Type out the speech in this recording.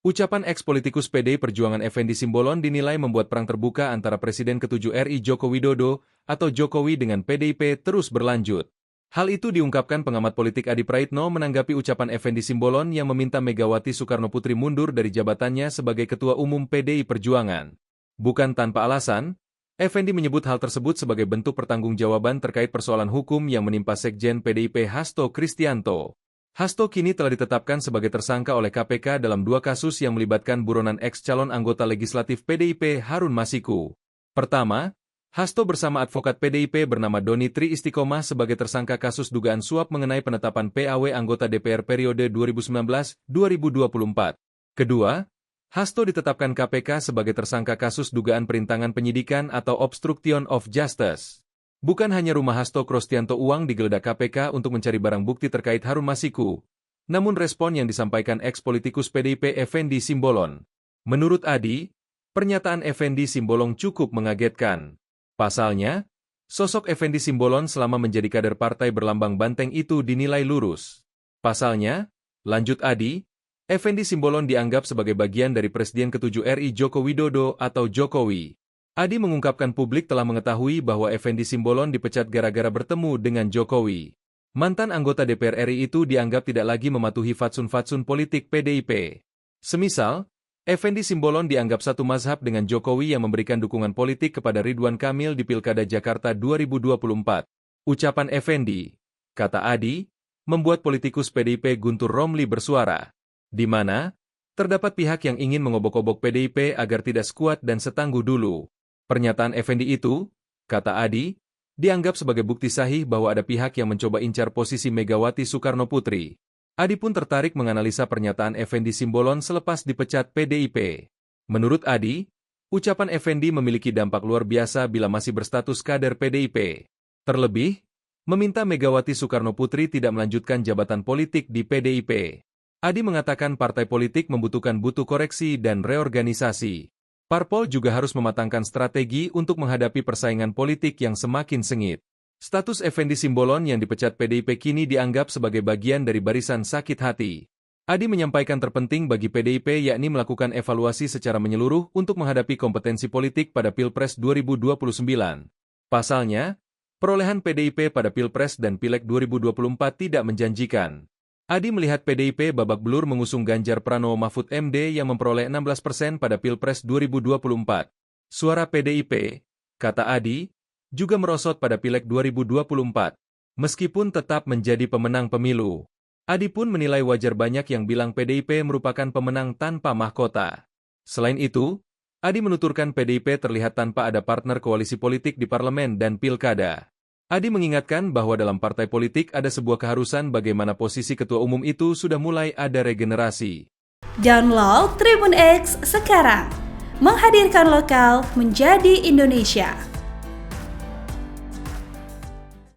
Ucapan ex-politikus PDI Perjuangan Effendi Simbolon dinilai membuat perang terbuka antara Presiden ke-7 RI Joko Widodo atau Jokowi dengan PDIP terus berlanjut. Hal itu diungkapkan pengamat politik Adi Praitno menanggapi ucapan Effendi Simbolon yang meminta Megawati Soekarnoputri mundur dari jabatannya sebagai Ketua Umum PDI Perjuangan. Bukan tanpa alasan, Effendi menyebut hal tersebut sebagai bentuk pertanggungjawaban terkait persoalan hukum yang menimpa Sekjen PDIP Hasto Kristianto. Hasto kini telah ditetapkan sebagai tersangka oleh KPK dalam 2 kasus yang melibatkan buronan ex-calon anggota legislatif PDIP Harun Masiku. Pertama, Hasto bersama advokat PDIP bernama Doni Tri Istiqomah sebagai tersangka kasus dugaan suap mengenai penetapan PAW anggota DPR periode 2019-2024. Kedua, Hasto ditetapkan KPK sebagai tersangka kasus dugaan perintangan penyidikan atau obstruction of justice. Bukan hanya rumah Hasto Kristianto uang digeledah KPK untuk mencari barang bukti terkait Harun Masiku, namun respon yang disampaikan ex-politikus PDIP Effendi Simbolon. Menurut Adi, pernyataan Effendi Simbolon cukup mengagetkan. Pasalnya, sosok Effendi Simbolon selama menjadi kader partai berlambang banteng itu dinilai lurus. Pasalnya, lanjut Adi, Effendi Simbolon dianggap sebagai bagian dari Presiden ke-7 RI Joko Widodo atau Jokowi. Adi mengungkapkan publik telah mengetahui bahwa Effendi Simbolon dipecat gara-gara bertemu dengan Jokowi. Mantan anggota DPR RI itu dianggap tidak lagi mematuhi fatsun-fatsun politik PDIP. Semisal, Effendi Simbolon dianggap satu mazhab dengan Jokowi yang memberikan dukungan politik kepada Ridwan Kamil di Pilkada Jakarta 2024. Ucapan Effendi, kata Adi, membuat politikus PDIP Guntur Romli bersuara, di mana terdapat pihak yang ingin mengobok-obok PDIP agar tidak sekuat dan setangguh dulu. Pernyataan Effendi itu, kata Adi, dianggap sebagai bukti sahih bahwa ada pihak yang mencoba incar posisi Megawati Soekarnoputri. Adi pun tertarik menganalisa pernyataan Effendi Simbolon selepas dipecat PDIP. Menurut Adi, ucapan Effendi memiliki dampak luar biasa bila masih berstatus kader PDIP. Terlebih, meminta Megawati Soekarnoputri tidak melanjutkan jabatan politik di PDIP. Adi mengatakan partai politik membutuhkan koreksi dan reorganisasi. Parpol juga harus mematangkan strategi untuk menghadapi persaingan politik yang semakin sengit. Status Effendi Simbolon yang dipecat PDIP kini dianggap sebagai bagian dari barisan sakit hati. Adi menyampaikan terpenting bagi PDIP yakni melakukan evaluasi secara menyeluruh untuk menghadapi kompetensi politik pada Pilpres 2029. Pasalnya, perolehan PDIP pada Pilpres dan Pileg 2024 tidak menjanjikan. Adi melihat PDIP babak belur mengusung Ganjar Pranowo Mahfud MD yang memperoleh 16% pada Pilpres 2024. Suara PDIP, kata Adi, juga merosot pada Pileg 2024, meskipun tetap menjadi pemenang pemilu. Adi pun menilai wajar banyak yang bilang PDIP merupakan pemenang tanpa mahkota. Selain itu, Adi menuturkan PDIP terlihat tanpa ada partner koalisi politik di parlemen dan pilkada. Adi mengingatkan bahwa dalam partai politik ada sebuah keharusan bagaimana posisi ketua umum itu sudah mulai ada regenerasi. Download Tribun X sekarang, menghadirkan lokal menjadi Indonesia.